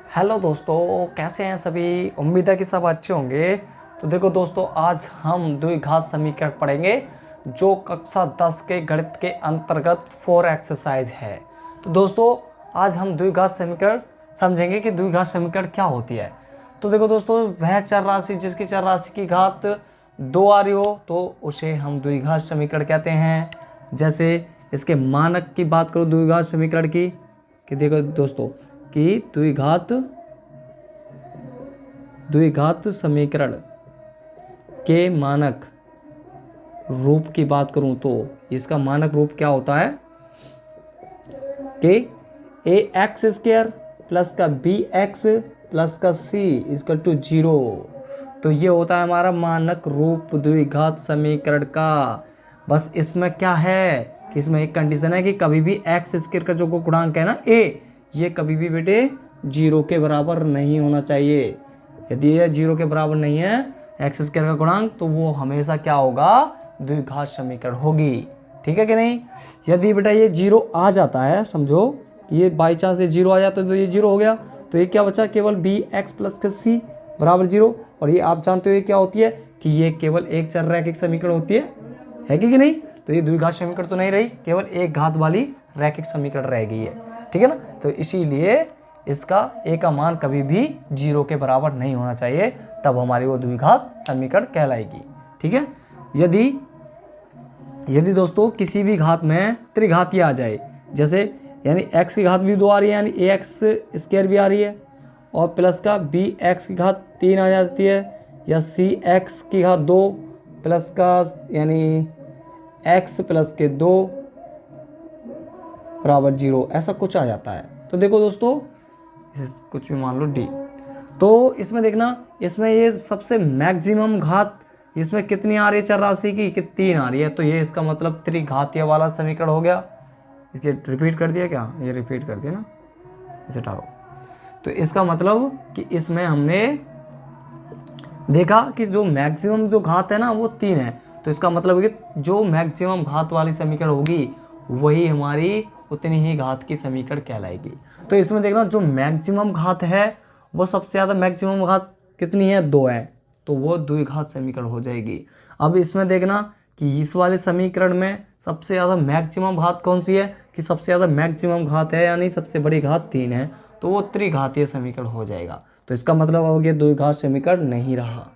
Hello दोस्तों, कैसे हैं सभी। उम्मीद है कि सब अच्छे होंगे। तो देखो दोस्तों, आज हम द्विघात समीकरण पढ़ेंगे जो कक्षा 10 के गणित के अंतर्गत 4 एक्सरसाइज है। तो दोस्तों, आज हम द्विघात समीकरण समझेंगे कि द्विघात समीकरण क्या होती है। तो देखो दोस्तों, वह चर राशि जिसकी चर राशि की घात 2 आ रही हो तो उसे हम द्विघात समीकरण कहते हैं। जैसे इसके मानक की बात करो द्विघात समीकरण की, कि देखो दोस्तों कि द्विघात समीकरण के मानक रूप की बात करूं तो इसका मानक रूप क्या होता है कि ए एक्स स्क्वायर प्लस का बी एक्स प्लस का सी इक्वल टू 0। तो ये होता है हमारा मानक रूप द्विघात समीकरण का। बस इसमें क्या है कि इसमें एक कंडीशन है कि कभी भी एक्स स्क्वायर का जो गुणांक है ना ए, ये कभी भी बेटे 0 के बराबर नहीं होना चाहिए। यदि ये 0 के बराबर नहीं है एक्स स्क्वायर का गुणांक, तो वो हमेशा क्या होगा, द्विघात समीकरण होगी। ठीक है कि नहीं। यदि बेटा ये 0 आ जाता है, समझो ये बाई चांस ये 0 आ जाता है तो ये 0 हो गया, तो ये क्या बचा, केवल बी एक्स प्लस का सी बराबर 0। और ये आप जानते हो ये क्या होती है कि ये केवल एक चर रैखिक समीकरण होती है कि नहीं। तो ये द्विघात समीकरण तो नहीं रही, केवल एक घात वाली रैखिक समीकरण रह गई है। ठीक है ना। तो इसीलिए इसका ए का मान कभी भी 0 के बराबर नहीं होना चाहिए, तब हमारी वो द्विघात समीकरण कहलाएगी। ठीक है। यदि दोस्तों किसी भी घात में त्रिघातीय आ जाए, जैसे यानी x की घात भी 2 आ रही है, यानी ए एक्स स्क्वायर भी आ रही है, और प्लस का बी एक्स की घात 3 आ जाती है, या सी एक्स की घात 2 प्लस का यानी x प्लस के 2 बराबर 0, ऐसा कुछ आ जाता है। तो देखो दोस्तों, कुछ भी मान लो d, तो इसमें देखना, इसमें ये सबसे मैक्सिमम घात इसमें कितनी आ रही है चर राशि की, कि 3 आ रही है। तो ये इसका मतलब त्रिघातीय वाला समीकरण हो गया। इसे रिपीट कर दिया क्या, ये रिपीट कर दिया ना, इसे हटाओ। तो इसका मतलब कि इसमें हमने देखा कि जो मैक्सिमम जो घात है ना वो 3 है। तो इसका मतलब है कि जो मैक्सिमम घात वाली समीकरण होगी वही हमारी उतनी ही घात की समीकरण कहलाएगी। तो इसमें देखना, जो मैक्सिमम घात है वो सबसे ज़्यादा मैक्सिमम घात कितनी है, 2 है, तो वो द्विघात समीकरण हो जाएगी। अब इसमें देखना कि इस वाले समीकरण में सबसे ज़्यादा मैक्सिमम घात कौन सी है, कि सबसे ज़्यादा मैक्सिमम घात है यानी सबसे बड़ी घात 3 है, तो वो त्रिघातीय समीकरण हो जाएगा। तो इसका मतलब हो गया द्विघात समीकरण नहीं रहा।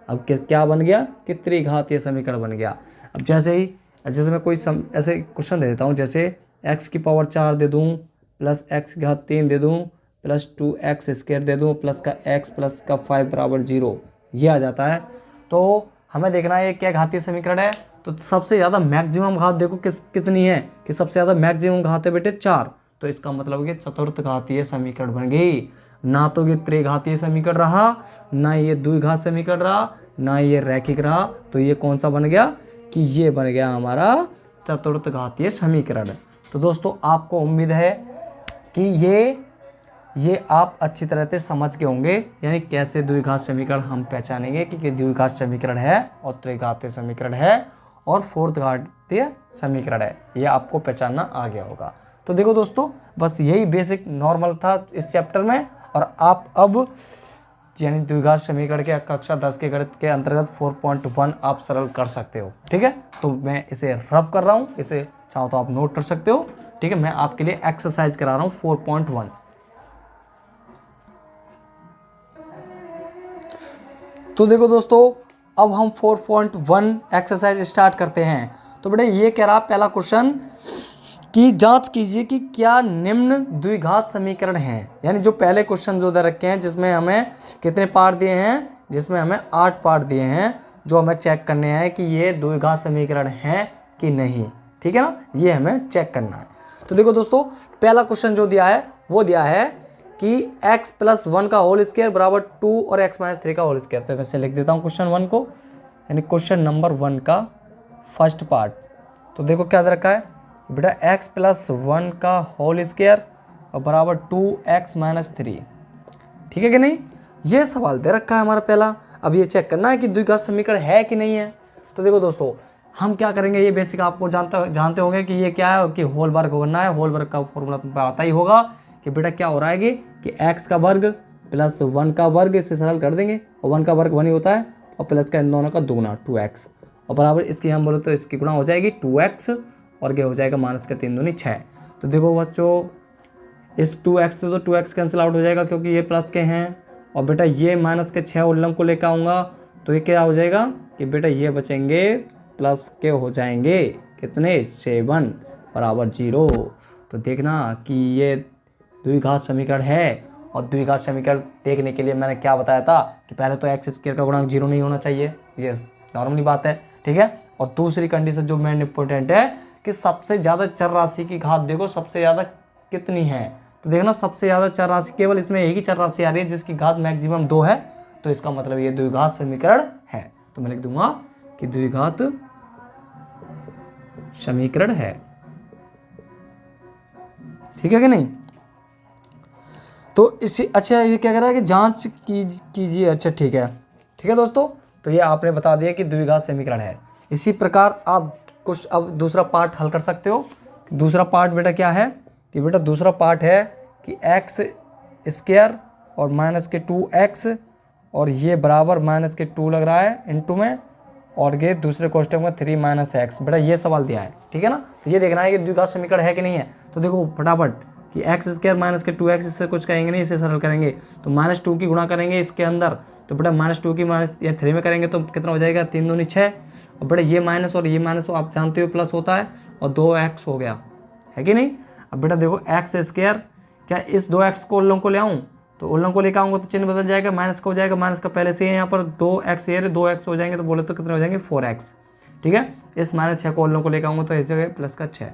अब क्या बन गया कि त्रिघातीय समीकरण बन गया। अब जैसे मैं कोई ऐसे क्वेश्चन दे देता हूँ, जैसे x की पावर 4 दे दूँ प्लस x की घात 3 दे दूँ प्लस 2x स्क्वायर दे दूँ प्लस का x प्लस का 5 बराबर 0, ये आ जाता है। तो हमें देखना है ये क्या घातीय समीकरण है। तो सबसे ज़्यादा मैक्सिमम घात देखो कितनी है, कि सबसे ज़्यादा मैक्सिमम घात है बेटे 4। तो इसका मतलब कि चतुर्थ घातीय समीकरण बन गई। ना तो ये त्रिघातीय समीकरण रहा, ना ये द्विघात समीकरण रहा, ना ये रैखिक रहा। तो ये कौन सा बन गया, कि ये बन गया हमारा चतुर्थ घातीय समीकरण। तो दोस्तों, आपको उम्मीद है कि ये आप अच्छी तरह से समझ के होंगे, यानी कैसे द्विघात समीकरण हम पहचानेंगे कि द्विघात समीकरण है और त्रिघातीय समीकरण है और फोर्थ घातीय समीकरण है, ये आपको पहचानना आ गया होगा। तो देखो दोस्तों, बस यही बेसिक नॉर्मल था इस चैप्टर में, और आप अब यानी द्विघात समीकरण के कक्षा 10 के गणित के अंतर्गत 4.1 आप सरल कर सकते हो। ठीक है। तो मैं इसे रफ कर रहा हूँ, इसे चाहो तो आप नोट कर सकते हो। ठीक है। मैं आपके लिए एक्सरसाइज करा रहा हूँ 4.1। तो देखो दोस्तों, अब हम 4.1 एक्सरसाइज स्टार्ट करते हैं। तो बेटे ये कह रहा पहला क्वेश्चन कि जांच कीजिए कि क्या निम्न द्विघात समीकरण हैं। यानी जो पहले क्वेश्चन जो दे रखे हैं, जिसमें हमें कितने पार्ट दिए हैं, जिसमें हमें 8 पार्ट दिए हैं, जो हमें चेक करने हैं कि ये द्विघात समीकरण हैं कि नहीं। ठीक है ना, ये हमें चेक करना है। तो देखो दोस्तों, पहला क्वेश्चन जो दिया है वो दिया है कि x प्लस 1 का होल स्क्वायर बराबर 2 और x माइनस 3 का होल स्क्वायर। तो मैं से लिख देता हूँ क्वेश्चन 1 को, यानी क्वेश्चन नंबर 1 का फर्स्ट पार्ट। तो देखो क्या दे रखा है बेटा, x प्लस 1 का होल स्क्वायर और बराबर 2x माइनस 3। ठीक है कि नहीं, ये सवाल दे रखा है हमारा पहला। अब ये चेक करना है कि द्विघात समीकरण है कि नहीं है। तो देखो दोस्तों, हम क्या करेंगे, ये बेसिक आपको जानते होंगे कि ये क्या है, कि होल वर्ग करना है। होल वर्ग का फॉर्मूला तुम पे आता ही होगा कि बेटा क्या हो रहा है कि x का वर्ग प्लस 1 का वर्ग, इसे सरल कर देंगे और 1 का वर्ग 1 ही होता है और प्लस का इन दोनों का दुगुना 2x और बराबर इसकी हम बोले तो इसकी गुणा हो जाएगी 2x और क्या हो जाएगा माइनस का 3 दूनी 6। तो देखो बच्चों इस 2x से तो 2x कैंसिल आउट हो जाएगा क्योंकि ये प्लस के हैं और बेटा ये माइनस के 6 उल्लंघ को लेकर आऊँगा तो ये क्या हो जाएगा कि बेटा ये बचेंगे प्लस के हो जाएंगे कितने 7 बराबर 0। तो देखना कि ये द्विघात समीकरण है और द्विघात समीकरण देखने के लिए मैंने क्या बताया था कि पहले तो एक्स स्क्वायर का गुणांक 0 नहीं होना चाहिए, ये नॉर्मली बात है, ठीक है। और दूसरी कंडीशन जो मेन इंपॉर्टेंट है कि सबसे ज़्यादा चर राशि की घात देखो सबसे ज़्यादा कितनी है। तो देखना सबसे ज़्यादा चर राशि केवल इसमें एक ही चर राशि आ रही है जिसकी घात मैक्सिमम 2 है, तो इसका मतलब ये द्विघात समीकरण है। तो मैं लिख दूंगा कि द्विघात समीकरण है, ठीक है कि नहीं। तो इसी अच्छा ये क्या कह रहा है कि जांच कीजिए, अच्छा ठीक है दोस्तों। तो ये आपने बता दिया कि द्विघात समीकरण है। इसी प्रकार आप कुछ अब दूसरा पार्ट हल कर सकते हो। दूसरा पार्ट बेटा क्या है कि बेटा दूसरा पार्ट है कि एक्स स्क्वायर और माइनस के 2x और ये बराबर माइनस के 2 लग रहा है इनटू में और ये दूसरे कोष्टक में 3 माइनस एक्स, बेटा ये सवाल दिया है, ठीक है ना। तो ये देखना है कि द्विघात समीकरण है कि नहीं है। तो देखो फटाफट कि एक्स स्क्वायर माइनस के 2x, इससे कुछ कहेंगे नहीं, इसे सरल करेंगे तो -2 की गुणा करेंगे इसके अंदर, तो बेटा -2 की माइनस या 3 में करेंगे तो कितना हो जाएगा 3 दूनी 6 और बेटा ये माइनस और ये माइनस आप जानते हो प्लस होता है और 2x हो गया है कि नहीं। अब बेटा देखो एक्स स्क्वायर, क्या इस 2x को उल्लंघ को ले आऊँ तो उल्लंघ को लेकर आऊँगा तो चिन्ह बदल जाएगा, माइनस का हो जाएगा, माइनस का पहले से यहाँ पर 2x ये 2x हो जाएंगे तो बोले तो कितने हो जाएंगे 4x, ठीक है। इस -6 को उल्लंघ को लेकर आऊँगा तो इस जगह प्लस का 6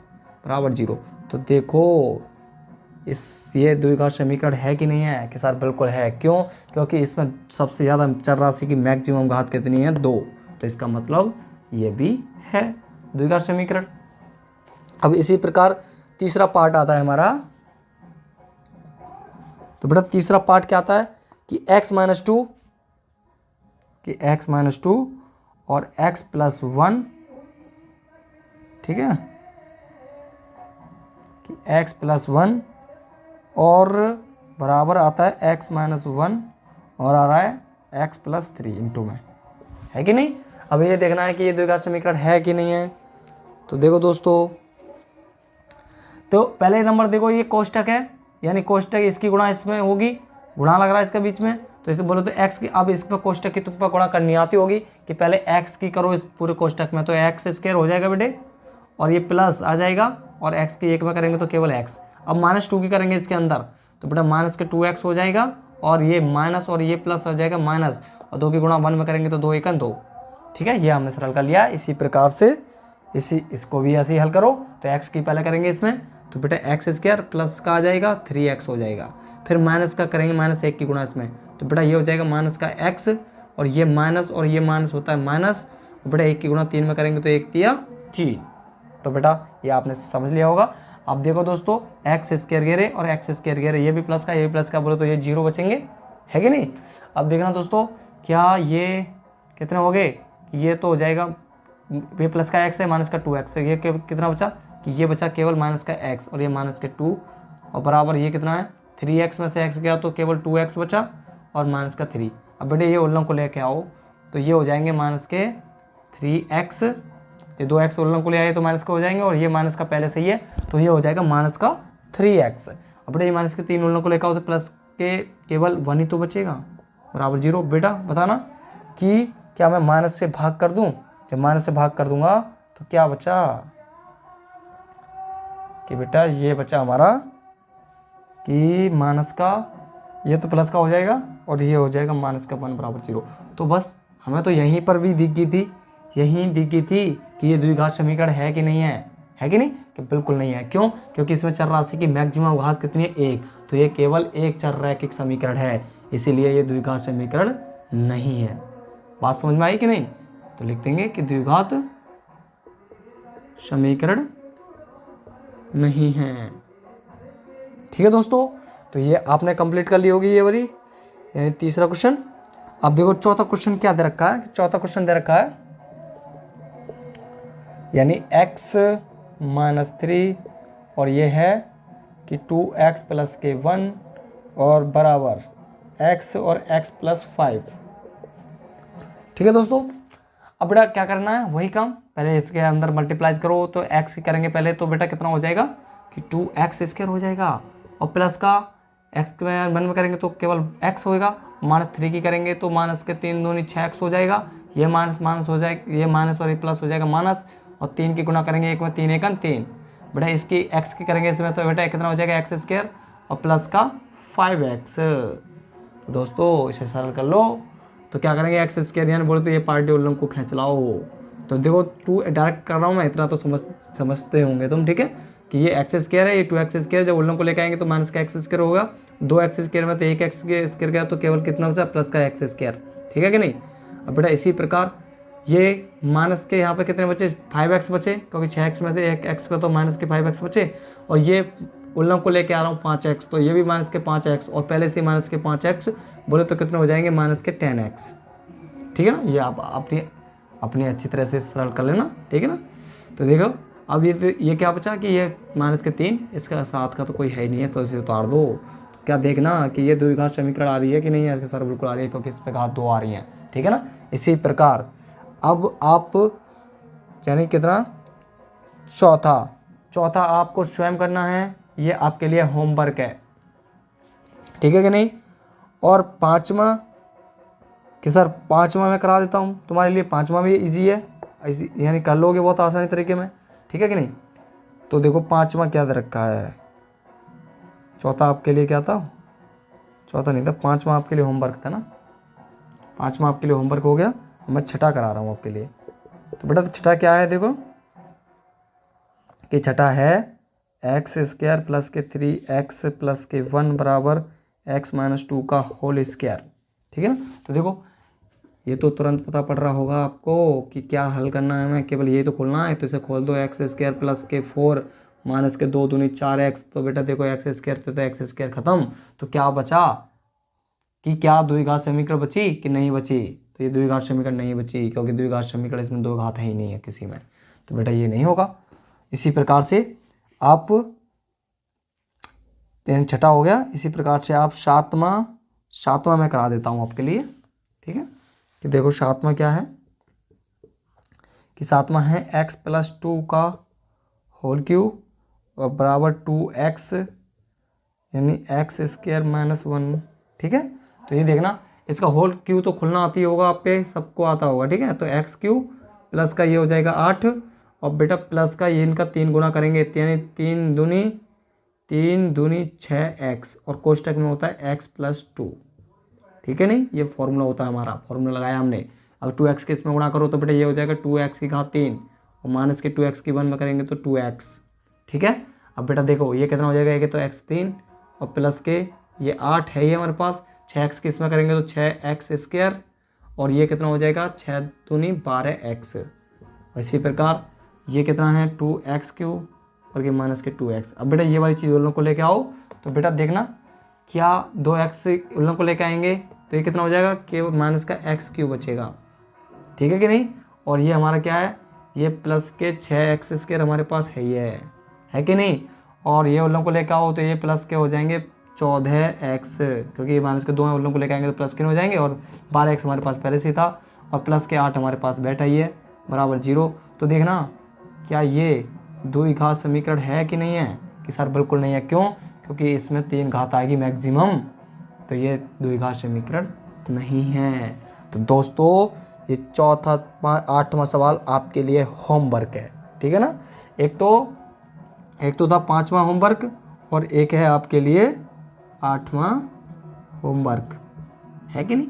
बराबर 0। तो देखो इस ये द्विघात समीकरण है कि नहीं है कि सर बिल्कुल है। क्यों? क्योंकि इसमें सबसे ज़्यादा चर राशि की मैक्सिमम घात कितनी है 2, तो इसका मतलब ये भी है द्विघात समीकरण। अब इसी प्रकार तीसरा पार्ट आता है हमारा। तो बेटा तीसरा पार्ट क्या आता है कि x माइनस 2 और x प्लस 1, ठीक है, कि x प्लस 1 और बराबर आता है x माइनस 1 और आ रहा है x प्लस 3 इंटू में, है कि नहीं। अब ये देखना है कि ये द्विघात समीकरण है कि नहीं है। तो देखो दोस्तों, तो पहले नंबर देखो ये कोष्टक है, यानी कोष्टक इसकी गुणा इसमें होगी, गुणा लग रहा है इसका बीच में, तो इसे बोलो तो x की, अब इस पर कोष्टक की तुम पर गुणा करनी आती होगी कि पहले x की करो इस पूरे कोष्टक में, तो एक्स स्क्वायर हो जाएगा बेटे और ये प्लस आ जाएगा और x की एक में करेंगे तो केवल x। अब -2 की करेंगे इसके अंदर तो बेटा माइनस के 2x हो जाएगा और ये माइनस और ये प्लस हो जाएगा माइनस और 2 की गुणा 1 में करेंगे तो 2 1 2, ठीक है। ये हमने सरल कर लिया। इसी प्रकार से इसको भी ऐसे ही हल करो। तो x की पहले करेंगे इसमें तो बेटा एक्स स्क्वायर प्लस का आ जाएगा 3x हो जाएगा, फिर माइनस का करेंगे -1 की गुणा इसमें तो बेटा ये हो जाएगा माइनस का x और ये माइनस होता है माइनस और बेटा 1 की गुणा 3 में करेंगे तो 1 3 3। तो बेटा ये आपने समझ लिया होगा। अब देखो दोस्तों एक्स स्क्वायर गेरे और एक्स स्क्वायर गेरे, ये भी प्लस का ये भी प्लस का, बोले तो ये 0 बचेंगे, है कि नहीं। अब देखना दोस्तों क्या ये कितने हो गए, ये तो हो जाएगा ये प्लस का x है माइनस का 2x है, ये कितना बचा कि ये बचा केवल माइनस का x और ये माइनस के 2 और बराबर ये कितना है 3x में से x गया तो केवल 2x बचा और माइनस का 3। अब बेटे ये उल्लंघ को लेके आओ तो ये हो जाएंगे माइनस के 3x, ये 2x उल्लंघ को ले आए तो माइनस का हो जाएंगे और ये माइनस का पहले से ही है तो ये हो जाएगा माइनस का 3x। अब बेटे ये माइनस के 3 उल्लंघ को लेकर आओ तो प्लस के केवल 1 ही तो बचेगा बराबर 0। बेटा बताना कि क्या मैं माइनस से भाग कर दूं, जब माइनस से भाग कर दूंगा तो क्या बचा कि बेटा ये बचा हमारा कि माइनस का ये तो प्लस का हो जाएगा और ये हो जाएगा माइनस का 1 बराबर 0। तो बस हमें तो यहीं पर भी दिख गई थी कि ये द्विघात समीकरण है कि नहीं है कि नहीं, कि बिल्कुल नहीं है। क्यों? क्योंकि इसमें चर राशि की मैक्सिमम घात कितनी है 1, तो ये केवल एक चर रैखिक समीकरण है, इसीलिए ये द्विघात समीकरण नहीं है। बात समझ में आई कि नहीं। तो लिख देंगे कि द्विघात समीकरण नहीं है, ठीक है दोस्तों। तो ये आपने कंप्लीट कर ली होगी ये वाली, यानी तीसरा क्वेश्चन। अब देखो चौथा क्वेश्चन क्या दे रखा है। चौथा क्वेश्चन दे रखा है यानी x माइनस 3 और ये है कि 2x प्लस के 1 और बराबर x और x प्लस 5। ठीक है दोस्तों, अब बेटा क्या करना है, वही काम पहले इसके अंदर मल्टीप्लाई करो। तो x करेंगे पहले, तो बेटा कितना हो जाएगा कि 2x² हो जाएगा, और प्लस का x के 1 में करेंगे तो केवल x होएगा। -3 की करेंगे तो माइनस के 3 दूनी 6x हो जाएगा। ये माइनस माइनस हो जाएगा, ये माइनस और ये प्लस हो जाएगा माइनस, और 3 की गुना करेंगे 1 में 3 1 3। बेटा इसकी x की करेंगे इसमें, तो बेटा कितना हो जाएगा x² और प्लस का 5x। तो दोस्तों इसे सरल कर लो, तो क्या करेंगे x² यानी बोले तो ये पार्टी उल्लंघ को खींच लाओ। तो देखो 2 डायरेक्ट कर रहा हूँ मैं, इतना तो समझते होंगे तुम। ठीक है कि ये x² है, ये 2x²। जब उल्लंघ को लेकर आएंगे तो माइनस का x² होगा, 2x² में तो 1x² गया, तो केवल कितना बचा प्लस का x²। ठीक है कि नहीं। अब बेटा इसी प्रकार ये माइनस के यहाँ पे कितने बचे 5x बचे, क्योंकि 6x में से 1x का तो माइनस के 5x बचे, और ये उल्लंघ को लेके आ रहा हूँ 5x, तो ये भी माइनस के 5x, और पहले से माइनस के 5x बोले तो कितने हो जाएंगे माइनस के 10x। ठीक है ना, ये आप अपनी अच्छी तरह से सरल कर लेना। ठीक है ना। तो देखो अब ये क्या बचा कि ये माइनस के 3, इसका 7 का तो कोई है ही नहीं है, तो इसे उतार दो। तो क्या देखना कि ये द्विघात समीकरण आ रही है कि नहीं है, सर बिल्कुल आ रही है, क्योंकि इस पे घात 2 आ रही है। ठीक है ना। इसी प्रकार अब आप यानी कितना चौथा आपको स्वयं करना है, ये आपके लिए होमवर्क है। ठीक है कि नहीं। और 5वां कि सर 5वां मैं करा देता हूँ तुम्हारे लिए, 5वां भी इजी है, यानी कर लोगे बहुत आसानी तरीके में। ठीक है कि नहीं। तो देखो 5वां क्या दे रखा है, चौथा आपके लिए क्या था, चौथा नहीं था, 5वां आपके लिए होमवर्क था ना। 5वां आपके लिए होमवर्क हो गया, मैं छठा करा रहा हूँ आपके लिए। तो बेटा तो छठा क्या है, देखो कि छठा है x² प्लस के 3x प्लस के 1 बराबर x - 2 का होल स्क्वायर। ठीक है ना। तो देखो ये तो तुरंत पता पड़ रहा होगा आपको कि क्या हल करना है, मैं केवल यही तो खोलना है। तो इसे खोल दो, x² प्लस के 4 माइनस के 2 दूनी 4x। तो बेटा देखो x² तो x² खत्म, तो क्या बचा कि क्या द्विघात समीकरण बची कि नहीं बची। तो ये द्विघात समीकरण नहीं बची, क्योंकि द्विघात समीकरण इसमें 2 घात है ही नहीं है किसी में, तो बेटा ये नहीं होगा। इसी प्रकार से आप छठा हो गया। इसी प्रकार से आप सातवां मैं करा देता हूँ आपके लिए। ठीक है कि देखो सातवां क्या है कि सातवां है x प्लस 2 का होल क्यूब और बराबर 2x यानी x² - 1। ठीक है। तो ये देखना इसका होल क्यूब तो खुलना आती होगा, आप पे सबको आता होगा। ठीक है। तो x³ प्लस का ये हो जाएगा 8, और बेटा प्लस का ये इनका 3 गुना करेंगे, यानी 3 दूनी 6x, और कोष्टक में होता है x प्लस 2। ठीक है नहीं, ये फॉर्मूला होता है हमारा, फॉर्मूला लगाया हमने। अब 2x के इसमें गुणा करो तो बेटा ये हो जाएगा 2x की घात 3, और माइनस के 2x की 1 में करेंगे तो 2x। ठीक है। अब बेटा देखो ये कितना हो जाएगा, ये तो x3 और प्लस के ये 8 है ये हमारे पास, 6x के इसमें करेंगे तो 6x², और ये कितना हो जाएगा 6 दूनी 12x। इसी प्रकार ये कितना है 2x³ और ये माइनस के 2x। अब बेटा ये वाली चीज़ उन लोगों को लेके आओ, तो बेटा देखना क्या 2x उन लोगों को लेके आएंगे तो ये कितना हो जाएगा कि माइनस का x³ बचेगा। ठीक है कि नहीं। और ये हमारा क्या है, ये प्लस के 6x² हमारे पास है, ये है कि नहीं। और ये उन लोगों को लेके आओ तो ये प्लस के हो जाएंगे 14x, क्योंकि ये माइनस के 2 हैं, उन लोगों को लेके आएंगे तो प्लस के हो जाएंगे, और 12x हमारे पास पहले से था, और प्लस के 8 हमारे पास बैठा ही है बराबर 0। तो देखना क्या ये द्विघात समीकरण है कि नहीं है, कि सर बिल्कुल नहीं है। क्यों, क्योंकि इसमें 3 घात आएगी मैक्सिमम, तो ये द्विघात समीकरण नहीं है। तो दोस्तों ये चौथा 8वां सवाल आपके लिए होमवर्क है। ठीक है ना। एक तो था 5वां होमवर्क, और एक है आपके लिए 8वां होमवर्क, है कि नहीं।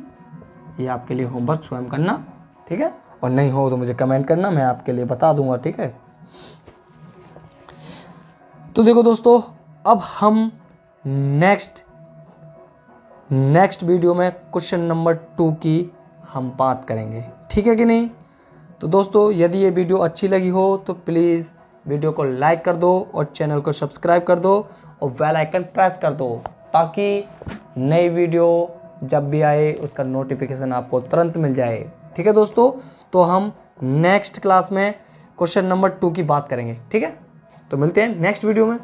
ये आपके लिए होमवर्क स्वयं करना। ठीक है। और नहीं हो तो मुझे कमेंट करना, मैं आपके लिए बता दूंगा। ठीक है। तो देखो दोस्तों अब हम नेक्स्ट वीडियो में क्वेश्चन नंबर 2 की हम बात करेंगे। ठीक है कि नहीं। तो दोस्तों यदि ये वीडियो अच्छी लगी हो तो प्लीज़ वीडियो को लाइक कर दो, और चैनल को सब्सक्राइब कर दो, और बेल आइकन प्रेस कर दो, ताकि नई वीडियो जब भी आए उसका नोटिफिकेशन आपको तुरंत मिल जाए। ठीक है दोस्तों। तो हम नेक्स्ट क्लास में क्वेश्चन नंबर 2 की बात करेंगे। ठीक है। तो मिलते हैं नेक्स्ट वीडियो में।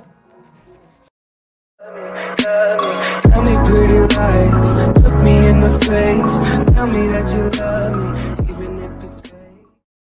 Tell me pretty lies, look me in the face. Tell me that you love me.